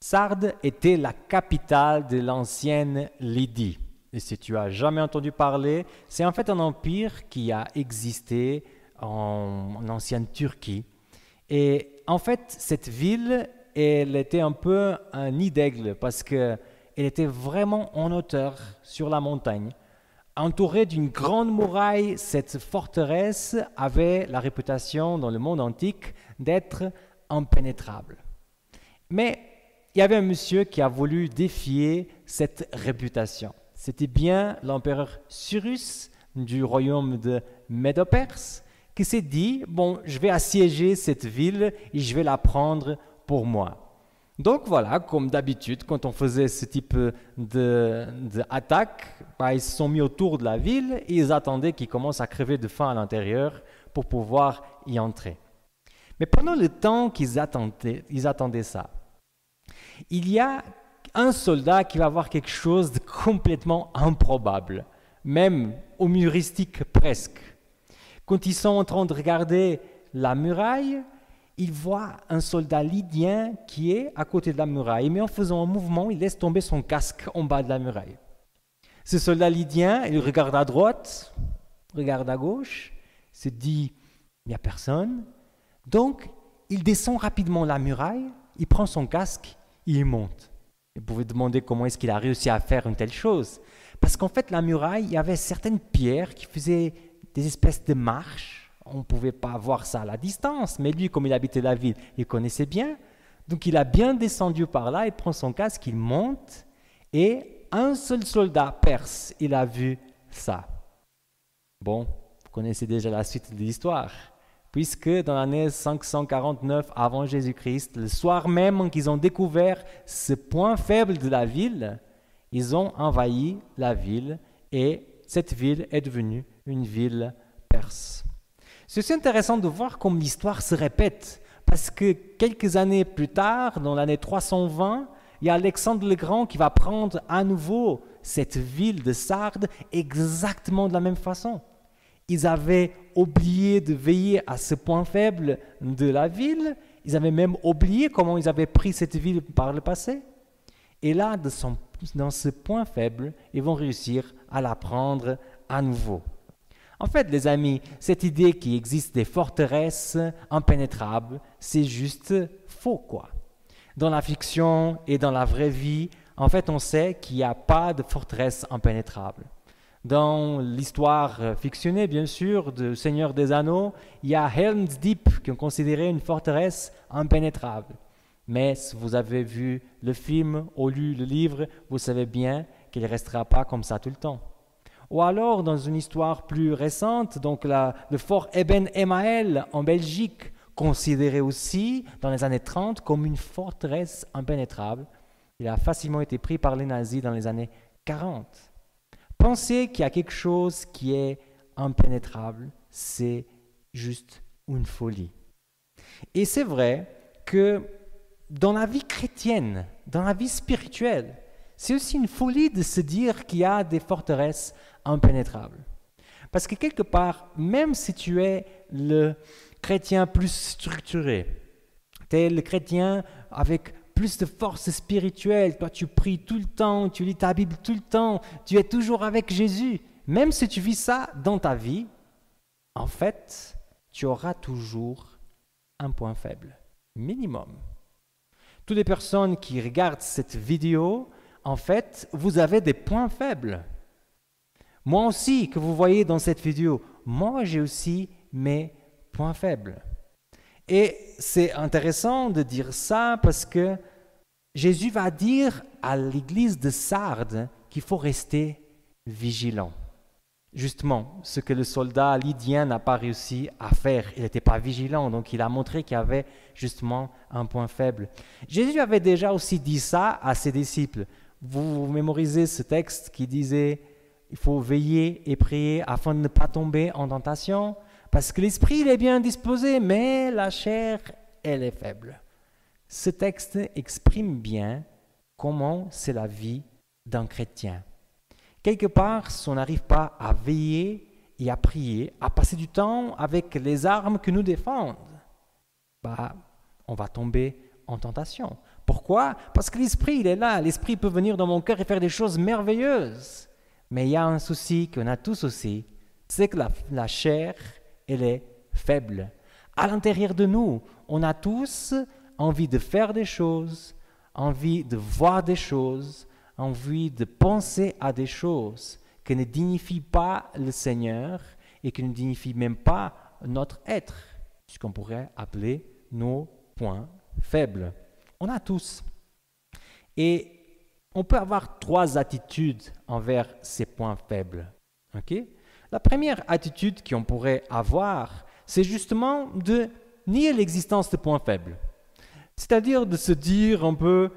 Sardes était la capitale de l'ancienne Lydie. Et si tu as jamais entendu parler, c'est en fait un empire qui a existé en ancienne Turquie. Et en fait, cette ville, elle était un peu un nid d'aigle parce qu'elle était vraiment en hauteur sur la montagne. Entourée d'une grande muraille, cette forteresse avait la réputation dans le monde antique d'être impénétrable. Mais il y avait un monsieur qui a voulu défier cette réputation. C'était bien l'empereur Cyrus du royaume de Médo-Perse qui s'est dit, bon, je vais assiéger cette ville et je vais la prendre pour moi. Donc voilà, comme d'habitude, quand on faisait ce type d'attaque, ils se sont mis autour de la ville et ils attendaient qu'ils commencent à crever de faim à l'intérieur pour pouvoir y entrer. Mais pendant le temps qu'ils attendaient ça, il y a un soldat qui va voir quelque chose de complètement improbable, même humoristique presque. Quand ils sont en train de regarder la muraille, ils voient un soldat lydien qui est à côté de la muraille, mais en faisant un mouvement, il laisse tomber son casque en bas de la muraille. Ce soldat lydien, il regarde à droite, regarde à gauche, se dit, il n'y a personne. Donc, il descend rapidement la muraille, il prend son casque, il monte. Vous pouvez demander comment est-ce qu'il a réussi à faire une telle chose. Parce qu'en fait, la muraille, il y avait certaines pierres qui faisaient des espèces de marches. On ne pouvait pas voir ça à la distance, mais lui, comme il habitait la ville, il connaissait bien. Donc, il a bien descendu par là, il prend son casque, il monte, et un seul soldat perse, il a vu ça. Bon, vous connaissez déjà la suite de l'histoire. Puisque dans l'année 549 avant Jésus-Christ, le soir même qu'ils ont découvert ce point faible de la ville, ils ont envahi la ville et cette ville est devenue une ville perse. C'est aussi intéressant de voir comme l'histoire se répète, parce que quelques années plus tard, dans l'année 320, il y a Alexandre le Grand qui va prendre à nouveau cette ville de Sardes exactement de la même façon. Ils avaient oublié de veiller à ce point faible de la ville. Ils avaient même oublié comment ils avaient pris cette ville par le passé. Et là, dans ce point faible, ils vont réussir à la prendre à nouveau. En fait, les amis, cette idée qu'il existe des forteresses impénétrables, c'est juste faux, quoi. Dans la fiction et dans la vraie vie, en fait, on sait qu'il n'y a pas de forteresse impénétrable. Dans l'histoire fictionnée, bien sûr, de Seigneur des Anneaux, il y a Helm's Deep, qui est considéré une forteresse impénétrable. Mais si vous avez vu le film ou lu le livre, vous savez bien qu'il ne restera pas comme ça tout le temps. Ou alors, dans une histoire plus récente, donc le fort Eben Emael en Belgique, considéré aussi dans les années 30 comme une forteresse impénétrable, il a facilement été pris par les nazis dans les années 40. Penser qu'il y a quelque chose qui est impénétrable, c'est juste une folie. Et c'est vrai que dans la vie chrétienne, dans la vie spirituelle, c'est aussi une folie de se dire qu'il y a des forteresses impénétrables. Parce que quelque part, même si tu es le chrétien plus structuré, tu es le chrétien avec plus de force spirituelle, toi tu pries tout le temps, tu lis ta Bible tout le temps, tu es toujours avec Jésus. Même si tu vis ça dans ta vie, en fait, tu auras toujours un point faible, minimum. Toutes les personnes qui regardent cette vidéo, en fait, vous avez des points faibles. Moi aussi, que vous voyez dans cette vidéo, moi j'ai aussi mes points faibles. Et c'est intéressant de dire ça parce que Jésus va dire à l'église de Sardes qu'il faut rester vigilant. Justement, ce que le soldat lydien n'a pas réussi à faire. Il n'était pas vigilant, donc il a montré qu'il y avait justement un point faible. Jésus avait déjà aussi dit ça à ses disciples. Vous mémorisez ce texte qui disait « Il faut veiller et prier afin de ne pas tomber en tentation ». Parce que l'esprit, il est bien disposé, mais la chair, elle est faible. Ce texte exprime bien comment c'est la vie d'un chrétien. Quelque part, si on n'arrive pas à veiller et à prier, à passer du temps avec les armes que nous défendent, on va tomber en tentation. Pourquoi? Parce que l'Esprit, il est là. L'Esprit peut venir dans mon cœur et faire des choses merveilleuses. Mais il y a un souci qu'on a tous aussi, c'est que la chair, elle est faible. À l'intérieur de nous, on a tous envie de faire des choses, envie de voir des choses, envie de penser à des choses qui ne dignifient pas le Seigneur et qui ne dignifient même pas notre être, ce qu'on pourrait appeler nos points faibles. On a tous. Et on peut avoir 3 attitudes envers ces points faibles. Okay? La première attitude qu'on pourrait avoir, c'est justement de nier l'existence de points faibles. C'est-à-dire de se dire un peu,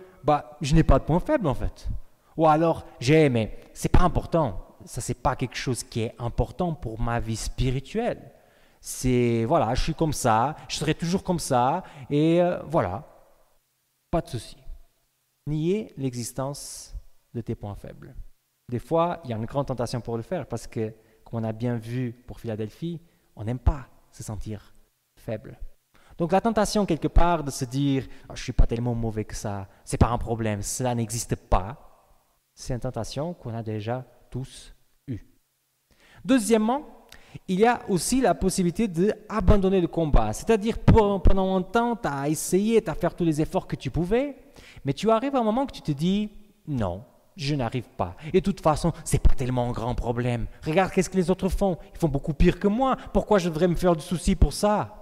je n'ai pas de points faibles en fait. Ou alors, mais c'est pas important. Ça, c'est pas quelque chose qui est important pour ma vie spirituelle. C'est, je suis comme ça, je serai toujours comme ça, et voilà. Pas de souci. Nier l'existence de tes points faibles. Des fois, il y a une grande tentation pour le faire parce que, comme on a bien vu pour Philadelphie, on n'aime pas se sentir faible. Donc la tentation quelque part de se dire je ne suis pas tellement mauvais que ça, c'est pas un problème, cela n'existe pas, c'est une tentation qu'on a déjà tous eue. Deuxièmement, il y a aussi la possibilité d'abandonner le combat. C'est-à-dire, pendant un temps, tu as essayé, tu as fait tous les efforts que tu pouvais, mais tu arrives à un moment que tu te dis, non, je n'arrive pas. Et de toute façon, ce n'est pas tellement un grand problème. Regarde qu'est-ce que les autres font. Ils font beaucoup pire que moi. Pourquoi je devrais me faire du souci pour ça?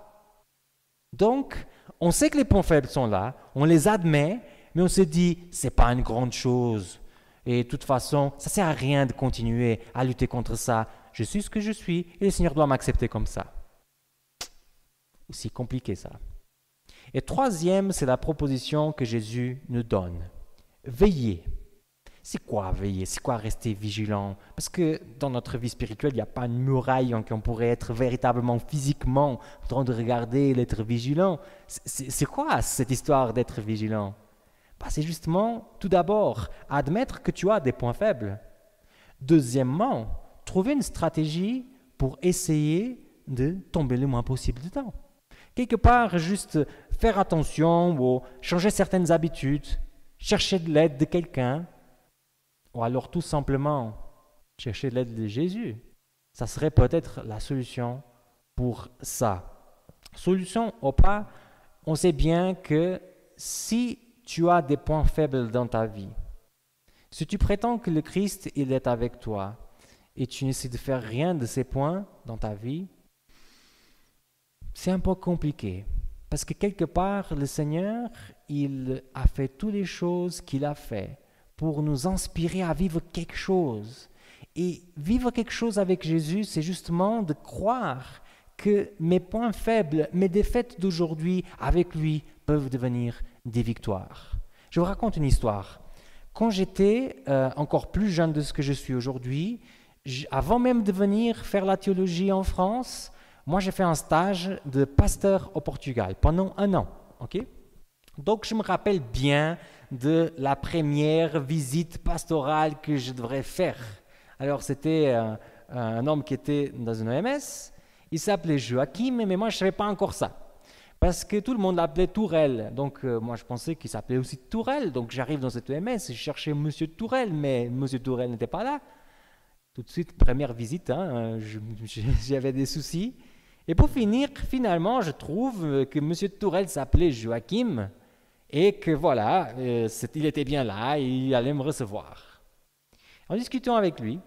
Donc, on sait que les points faibles sont là, on les admet, mais on se dit, ce n'est pas une grande chose. Et de toute façon, ça ne sert à rien de continuer à lutter contre ça. Je suis ce que je suis et le Seigneur doit m'accepter comme ça. Aussi compliqué ça. Et troisième, c'est la proposition que Jésus nous donne. Veillez. C'est quoi veiller? C'est quoi rester vigilant? Parce que dans notre vie spirituelle, il n'y a pas une muraille en qui on pourrait être véritablement physiquement en train de regarder et d'être vigilant. C'est quoi cette histoire d'être vigilant? C'est justement, tout d'abord, admettre que tu as des points faibles. Deuxièmement, trouver une stratégie pour essayer de tomber le moins possible dedans. Quelque part, juste faire attention ou changer certaines habitudes, chercher de l'aide de quelqu'un, ou alors tout simplement chercher de l'aide de Jésus. Ça serait peut-être la solution pour ça. Solution ou pas, on sait bien que si tu as des points faibles dans ta vie, si tu prétends que le Christ il est avec toi et tu n'essaies de faire rien de ces points dans ta vie, c'est un peu compliqué. Parce que quelque part, le Seigneur, il a fait toutes les choses qu'il a fait pour nous inspirer à vivre quelque chose. Et vivre quelque chose avec Jésus, c'est justement de croire que mes points faibles, mes défaites d'aujourd'hui avec lui peuvent devenir des victoires. Je vous raconte une histoire. Quand j'étais encore plus jeune de ce que je suis aujourd'hui, avant même de venir faire la théologie en France, moi j'ai fait un stage de pasteur au Portugal pendant 1 an. Okay? Donc je me rappelle bien de la première visite pastorale que je devrais faire. Alors c'était un homme qui était dans une OMS, il s'appelait Joachim, mais moi je ne savais pas encore ça. Parce que tout le monde l'appelait Tourelle. Donc moi je pensais qu'il s'appelait aussi Tourelle. Donc j'arrive dans cette OMS, je cherchais Monsieur Tourelle, mais Monsieur Tourelle n'était pas là. Tout de suite, première visite, j'avais des soucis. Et pour finir, finalement, je trouve que Monsieur Tourelle s'appelait Joachim et que voilà, il était bien là et il allait me recevoir. En discutant avec lui,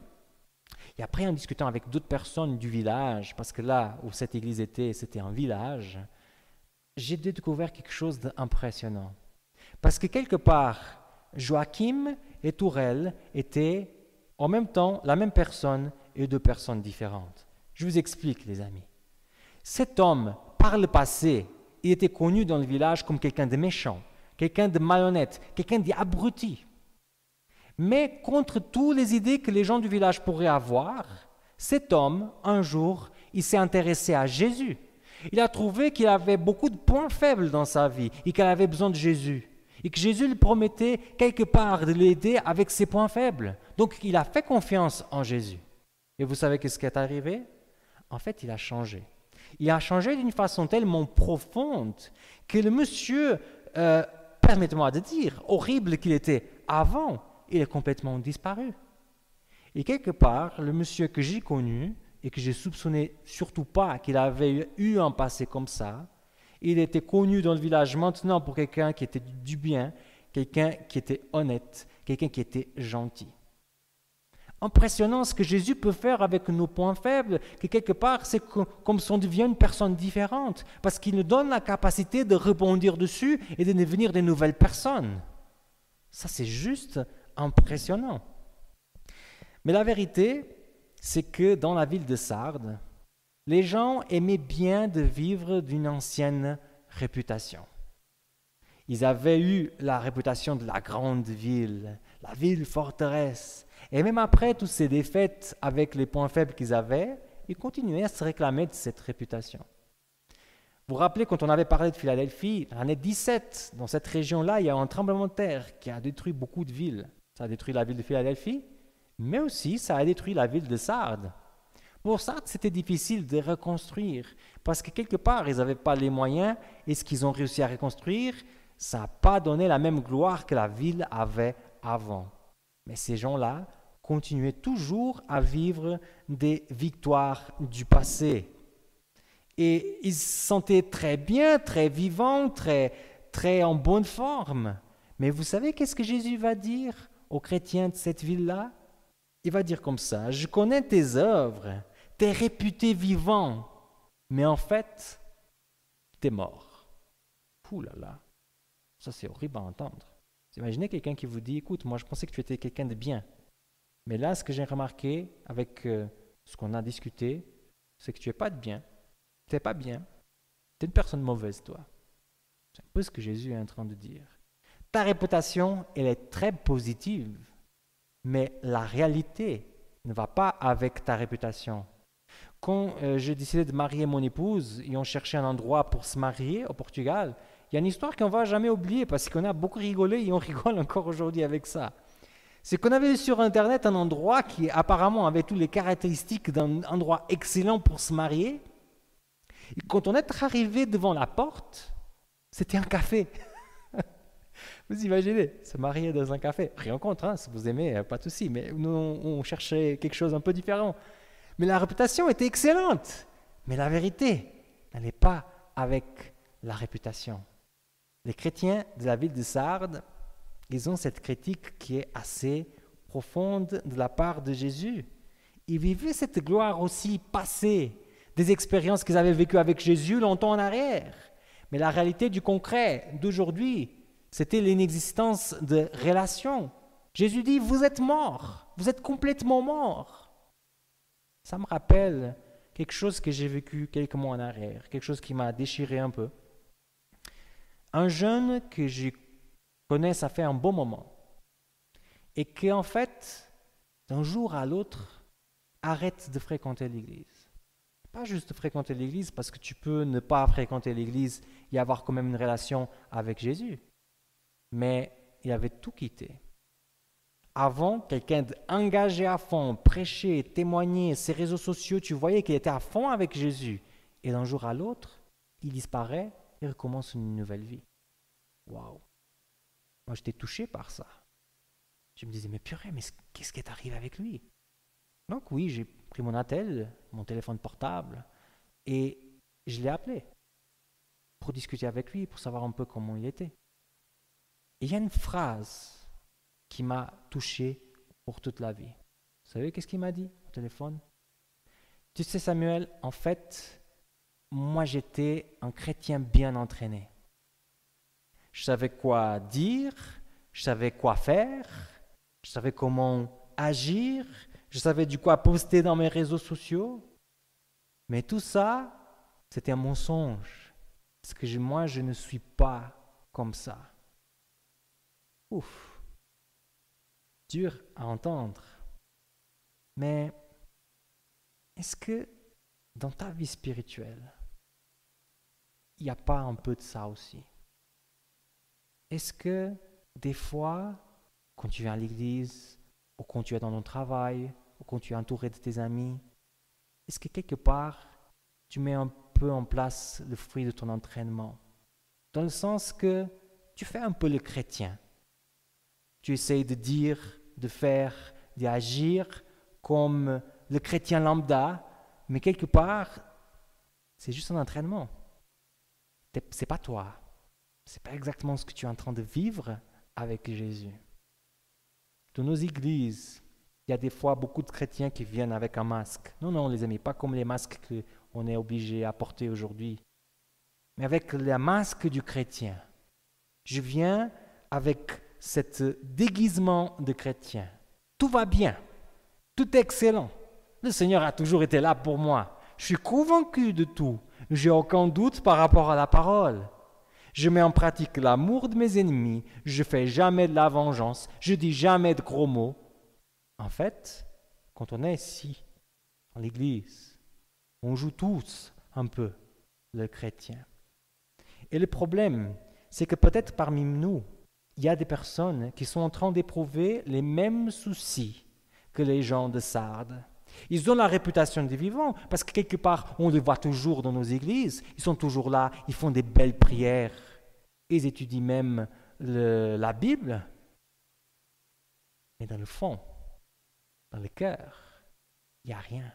et après en discutant avec d'autres personnes du village, parce que là où cette église était, c'était un village, j'ai découvert quelque chose d'impressionnant. Parce que quelque part, Joachim et Tourelle étaient en même temps la même personne et 2 personnes différentes. Je vous explique, les amis. Cet homme, par le passé, il était connu dans le village comme quelqu'un de méchant, quelqu'un de malhonnête, quelqu'un d'abruti. Mais contre toutes les idées que les gens du village pourraient avoir, cet homme, un jour, il s'est intéressé à Jésus. Il a trouvé qu'il avait beaucoup de points faibles dans sa vie et qu'il avait besoin de Jésus. Et que Jésus lui promettait quelque part de l'aider avec ses points faibles. Donc il a fait confiance en Jésus. Et vous savez ce qui est arrivé? En fait, il a changé. Il a changé d'une façon tellement profonde que le monsieur, permettez-moi de dire, horrible qu'il était avant, il est complètement disparu. Et quelque part, le monsieur que j'ai connu et que j'ai soupçonné surtout pas qu'il avait eu un passé comme ça, il était connu dans le village maintenant pour quelqu'un qui était du bien, quelqu'un qui était honnête, quelqu'un qui était gentil. Impressionnant ce que Jésus peut faire avec nos points faibles, que quelque part c'est comme si on devient une personne différente, parce qu'il nous donne la capacité de rebondir dessus et de devenir de nouvelles personnes. Ça c'est juste impressionnant. Mais la vérité, c'est que dans la ville de Sardes, les gens aimaient bien de vivre d'une ancienne réputation. Ils avaient eu la réputation de la grande ville, la ville forteresse. Et même après toutes ces défaites avec les points faibles qu'ils avaient, ils continuaient à se réclamer de cette réputation. Vous vous rappelez quand on avait parlé de Philadelphie, l'année 17, dans cette région-là, il y a un tremblement de terre qui a détruit beaucoup de villes. Ça a détruit la ville de Philadelphie, mais aussi ça a détruit la ville de Sardes. Pour Sardes, c'était difficile de reconstruire, parce que quelque part, ils n'avaient pas les moyens, et ce qu'ils ont réussi à reconstruire, ça n'a pas donné la même gloire que la ville avait avant. Mais ces gens-là continuaient toujours à vivre des victoires du passé. Et ils se sentaient très bien, très vivants, très en bonne forme. Mais vous savez qu'est-ce que Jésus va dire aux chrétiens de cette ville-là? Il va dire comme ça: je connais tes œuvres, t'es réputé vivant, mais en fait, t'es mort. Ouh là là, ça c'est horrible à entendre. Vous imaginez quelqu'un qui vous dit: écoute, moi je pensais que tu étais quelqu'un de bien, mais là ce que j'ai remarqué avec ce qu'on a discuté, c'est que tu n'es pas de bien, tu n'es pas bien, tu es une personne mauvaise toi. C'est un peu ce que Jésus est en train de dire. Ta réputation, elle est très positive, mais la réalité ne va pas avec ta réputation. Quand j'ai décidé de marier mon épouse et on cherchait un endroit pour se marier au Portugal, il y a une histoire qu'on ne va jamais oublier parce qu'on a beaucoup rigolé et on rigole encore aujourd'hui avec ça. C'est qu'on avait vu sur Internet un endroit qui apparemment avait toutes les caractéristiques d'un endroit excellent pour se marier. Et quand on est arrivé devant la porte, c'était un café. Vous imaginez, se marier dans un café. Rien contre, hein, si vous aimez, pas de souci. Mais nous, on cherchait quelque chose un peu différent. Mais la réputation était excellente. Mais la vérité n'allait pas avec la réputation. Les chrétiens de la ville de Sardes, ils ont cette critique qui est assez profonde de la part de Jésus. Ils vivaient cette gloire aussi passée, des expériences qu'ils avaient vécues avec Jésus longtemps en arrière. Mais la réalité du concret d'aujourd'hui, c'était l'inexistence de relations. Jésus dit: vous êtes morts, vous êtes complètement morts. Ça me rappelle quelque chose que j'ai vécu quelques mois en arrière, quelque chose qui m'a déchiré un peu. Un jeune que je connais, ça fait un bon moment, et qui en fait, d'un jour à l'autre, arrête de fréquenter l'église. Pas juste de fréquenter l'église, parce que tu peux ne pas fréquenter l'église et avoir quand même une relation avec Jésus. Mais il avait tout quitté. Avant, quelqu'un d'engagé à fond, prêcher, témoigner, ses réseaux sociaux, tu voyais qu'il était à fond avec Jésus. Et d'un jour à l'autre, il disparaît et recommence une nouvelle vie. Waouh! Moi, j'étais touché par ça. Je me disais: mais purée, mais qu'est-ce qui est arrivé avec lui? Donc oui, j'ai pris mon attel, mon téléphone portable, et je l'ai appelé pour discuter avec lui, pour savoir un peu comment il était. Et il y a une phrase qui m'a touché pour toute la vie. Vous savez qu'est-ce qu'il m'a dit au téléphone? Tu sais, Samuel, en fait, moi j'étais un chrétien bien entraîné. Je savais quoi dire, je savais quoi faire, je savais comment agir, je savais du quoi poster dans mes réseaux sociaux. Mais tout ça, c'était un mensonge. Parce que moi, je ne suis pas comme ça. Ouf, dur à entendre. Mais est-ce que dans ta vie spirituelle, il n'y a pas un peu de ça aussi? Est-ce que des fois, quand tu viens à l'église, ou quand tu es dans ton travail, ou quand tu es entouré de tes amis, est-ce que quelque part, tu mets un peu en place le fruit de ton entraînement? Dans le sens que tu fais un peu le chrétien. Tu essayes de dire, de faire, d'agir comme le chrétien lambda, mais quelque part, c'est juste un entraînement. C'est pas toi. C'est pas exactement ce que tu es en train de vivre avec Jésus. Dans nos églises, il y a des fois beaucoup de chrétiens qui viennent avec un masque. Non, les amis, pas comme les masques qu'on est obligé à porter aujourd'hui, mais avec le masque du chrétien. Je viens avec ce déguisement de chrétien. Tout va bien, tout est excellent. Le Seigneur a toujours été là pour moi. Je suis convaincu de tout. J'ai aucun doute par rapport à la parole. Je mets en pratique l'amour de mes ennemis. Je fais jamais de la vengeance. Je dis jamais de gros mots. En fait, quand on est ici, dans l'église, on joue tous un peu le chrétien. Et le problème, c'est que peut-être parmi nous, il y a des personnes qui sont en train d'éprouver les mêmes soucis que les gens de Sardes. Ils ont la réputation des vivants, parce que quelque part, on les voit toujours dans nos églises. Ils sont toujours là, ils font des belles prières. Ils étudient même la Bible. Mais dans le fond, dans le cœur, il n'y a rien.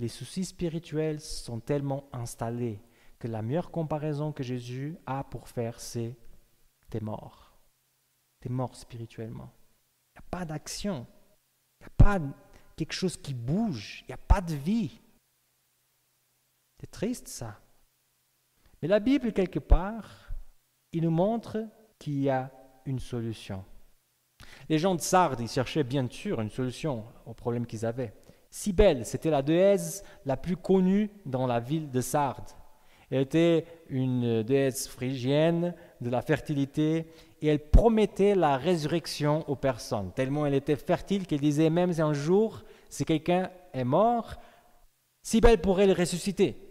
Les soucis spirituels sont tellement installés que la meilleure comparaison que Jésus a pour faire, c'est « t'es mort ». T'es mort spirituellement. Il n'y a pas d'action. Il n'y a pas quelque chose qui bouge. Il n'y a pas de vie. C'est triste ça. Mais la Bible, quelque part, il nous montre qu'il y a une solution. Les gens de Sardes, ils cherchaient bien sûr une solution au problème qu'ils avaient. Cybèle, c'était la déesse la plus connue dans la ville de Sardes. Elle était une déesse phrygienne de la fertilité et elle promettait la résurrection aux personnes. Tellement elle était fertile qu'elle disait même si un jour, si quelqu'un est mort, Cybèle pourrait le ressusciter.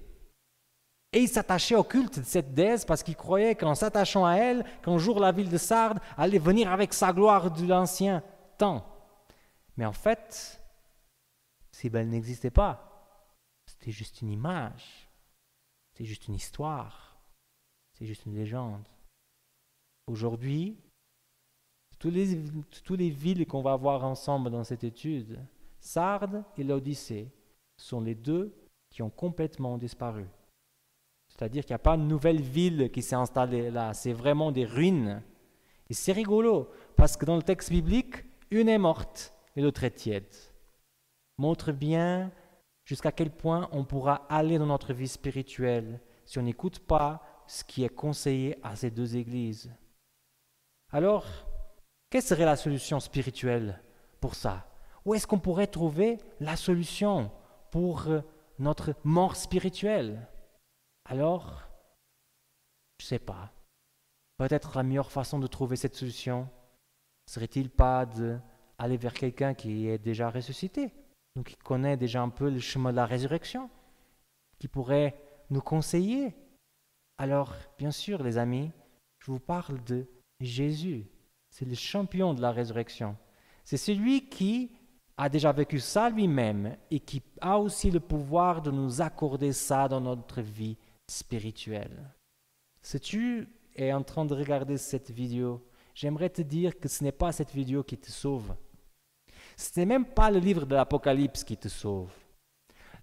Et il s'attachait au culte de cette déesse parce qu'il croyait qu'en s'attachant à elle, qu'un jour la ville de Sardes allait venir avec sa gloire de l'ancien temps. Mais en fait, Cybèle n'existait pas. C'était juste une image. C'est juste une histoire, c'est juste une légende. Aujourd'hui, tous les villes qu'on va voir ensemble dans cette étude, Sardes et l'Odyssée, sont les deux qui ont complètement disparu. C'est-à-dire qu'il n'y a pas une nouvelle ville qui s'est installée là, c'est vraiment des ruines. Et c'est rigolo, parce que dans le texte biblique, une est morte et l'autre est tiède. Montre bien jusqu'à quel point on pourra aller dans notre vie spirituelle si on n'écoute pas ce qui est conseillé à ces deux églises. Alors, quelle serait la solution spirituelle pour ça? Où est-ce qu'on pourrait trouver la solution pour notre mort spirituelle? Alors, je ne sais pas. Peut-être la meilleure façon de trouver cette solution serait-il pas d'aller vers quelqu'un qui est déjà ressuscité? Donc, qui connaît déjà un peu le chemin de la résurrection, qui pourrait nous conseiller. Alors, bien sûr, les amis, je vous parle de Jésus. C'est le champion de la résurrection. C'est celui qui a déjà vécu ça lui-même et qui a aussi le pouvoir de nous accorder ça dans notre vie spirituelle. Si tu es en train de regarder cette vidéo, j'aimerais te dire que ce n'est pas cette vidéo qui te sauve. Ce n'est même pas le livre de l'Apocalypse qui te sauve.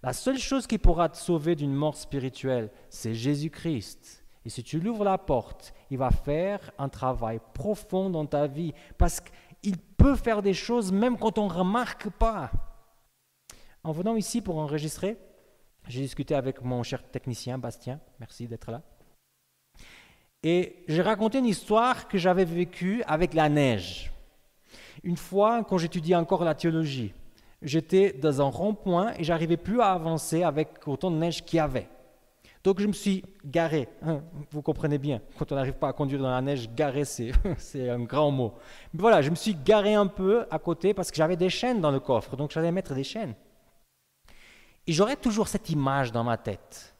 La seule chose qui pourra te sauver d'une mort spirituelle, c'est Jésus-Christ. Et si tu lui ouvres la porte, il va faire un travail profond dans ta vie parce qu'il peut faire des choses même quand on ne remarque pas. En venant ici pour enregistrer, j'ai discuté avec mon cher technicien Bastien, merci d'être là. Et j'ai raconté une histoire que j'avais vécue avec la neige. Une fois, quand j'étudiais encore la théologie, j'étais dans un rond-point et j'arrivais plus à avancer avec autant de neige qu'il y avait. Donc je me suis garé. Vous comprenez bien, quand on n'arrive pas à conduire dans la neige, garer c'est un grand mot. Mais voilà, je me suis garé un peu à côté parce que j'avais des chaînes dans le coffre, donc j'allais mettre des chaînes. Et j'aurais toujours cette image dans ma tête.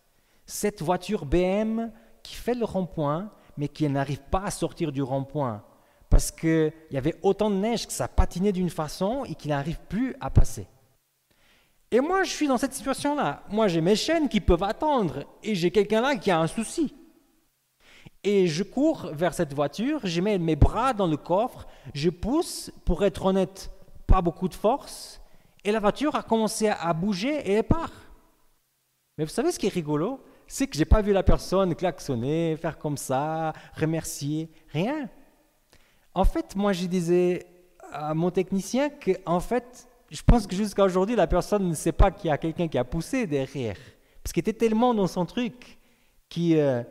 Cette voiture BM qui fait le rond-point, mais qui n'arrive pas à sortir du rond-point. Parce qu'il y avait autant de neige que ça patinait d'une façon et qu'il n'arrive plus à passer. Et moi, je suis dans cette situation-là. Moi, j'ai mes chaînes qui peuvent attendre et j'ai quelqu'un là qui a un souci. Et je cours vers cette voiture, je mets mes bras dans le coffre, je pousse, pour être honnête, pas beaucoup de force, et la voiture a commencé à bouger et elle part. Mais vous savez ce qui est rigolo? C'est que je n'ai pas vu la personne klaxonner, faire comme ça, remercier, rien. En fait, moi je disais à mon technicien que, en fait, je pense que jusqu'à aujourd'hui, la personne ne sait pas qu'il y a quelqu'un qui a poussé derrière. Parce qu'elle était tellement dans son truc qu'elle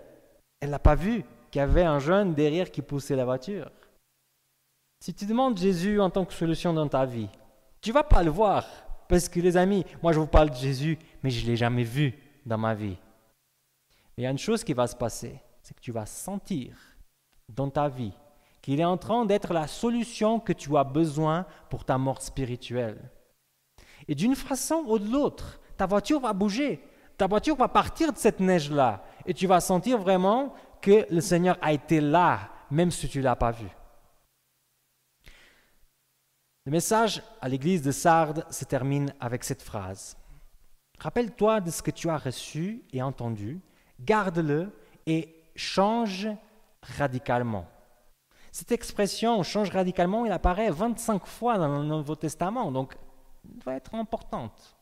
n'a pas vu qu'il y avait un jeune derrière qui poussait la voiture. Si tu demandes Jésus en tant que solution dans ta vie, tu ne vas pas le voir. Parce que les amis, moi je vous parle de Jésus, mais je ne l'ai jamais vu dans ma vie. Mais il y a une chose qui va se passer, c'est que tu vas sentir dans ta vie qu'il est en train d'être la solution que tu as besoin pour ta mort spirituelle. Et d'une façon ou de l'autre, ta voiture va bouger, ta voiture va partir de cette neige-là, et tu vas sentir vraiment que le Seigneur a été là, même si tu ne l'as pas vu. Le message à l'église de Sardes se termine avec cette phrase. Rappelle-toi de ce que tu as reçu et entendu, garde-le et change radicalement. Cette expression « change radicalement », elle apparaît 25 fois dans le Nouveau Testament, donc elle doit être importante.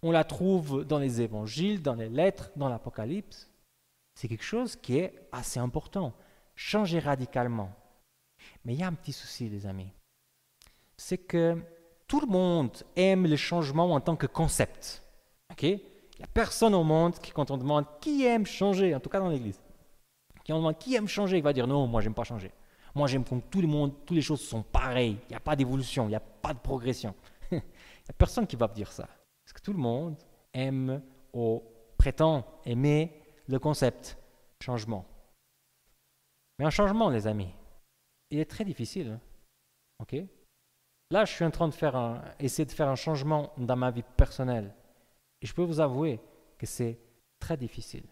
On la trouve dans les évangiles, dans les lettres, dans l'Apocalypse. C'est quelque chose qui est assez important. Changer radicalement. Mais il y a un petit souci, les amis. C'est que tout le monde aime le changement en tant que concept. Okay? Il n'y a personne au monde qui, quand on demande qui aime changer, en tout cas dans l'Église, quand on demande qui aime changer, il va dire non, moi j'aime pas changer. Moi j'aime que tout le monde, toutes les choses sont pareilles. Il n'y a pas d'évolution, il n'y a pas de progression. Il n'y a personne qui va dire ça. Parce que tout le monde aime ou prétend aimer le concept changement. Mais un changement, les amis, il est très difficile. Ok? Là, je suis en train de essayer de faire un changement dans ma vie personnelle. Et je peux vous avouer que c'est très difficile.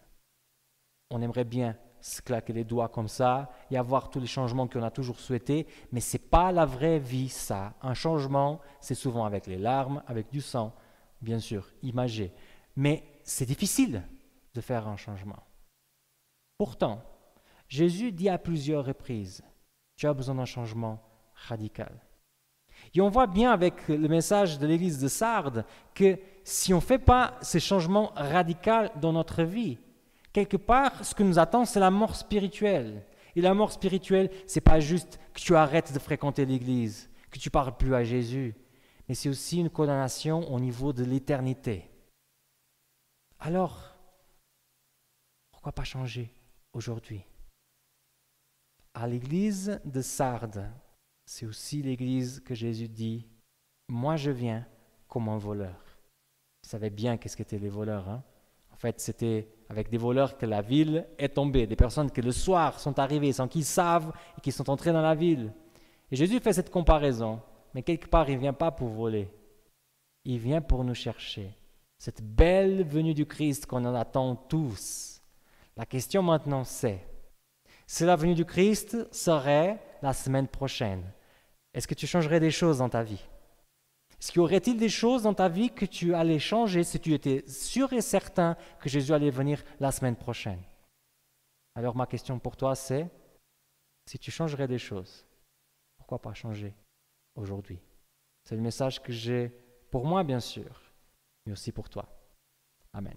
On aimerait bien se claquer les doigts comme ça et avoir tous les changements qu'on a toujours souhaités, mais ce n'est pas la vraie vie, ça. Un changement, c'est souvent avec les larmes, avec du sang, bien sûr, imagé. Mais c'est difficile de faire un changement. Pourtant, Jésus dit à plusieurs reprises, tu as besoin d'un changement radical. Et on voit bien avec le message de l'église de Sardes que si on ne fait pas ce changement radical dans notre vie, quelque part, ce que nous attend, c'est la mort spirituelle. Et la mort spirituelle, ce n'est pas juste que tu arrêtes de fréquenter l'église, que tu ne parles plus à Jésus, mais c'est aussi une condamnation au niveau de l'éternité. Alors, pourquoi pas changer aujourd'hui? À l'église de Sardes, c'est aussi l'église que Jésus dit « Moi, je viens comme un voleur ». Vous savez bien qu'est-ce qu'étaient les voleurs. Hein? En fait, c'était avec des voleurs que la ville est tombée, des personnes qui le soir sont arrivées sans qu'ils savent et qui sont entrées dans la ville. Et Jésus fait cette comparaison, mais quelque part, il ne vient pas pour voler. Il vient pour nous chercher. Cette belle venue du Christ qu'on en attend tous. La question maintenant, c'est, si la venue du Christ serait la semaine prochaine, est-ce que tu changerais des choses dans ta vie? Est-ce qu'il y aurait-il des choses dans ta vie que tu allais changer si tu étais sûr et certain que Jésus allait venir la semaine prochaine? Alors ma question pour toi c'est, si tu changerais des choses, pourquoi pas changer aujourd'hui? C'est le message que j'ai pour moi bien sûr, mais aussi pour toi. Amen.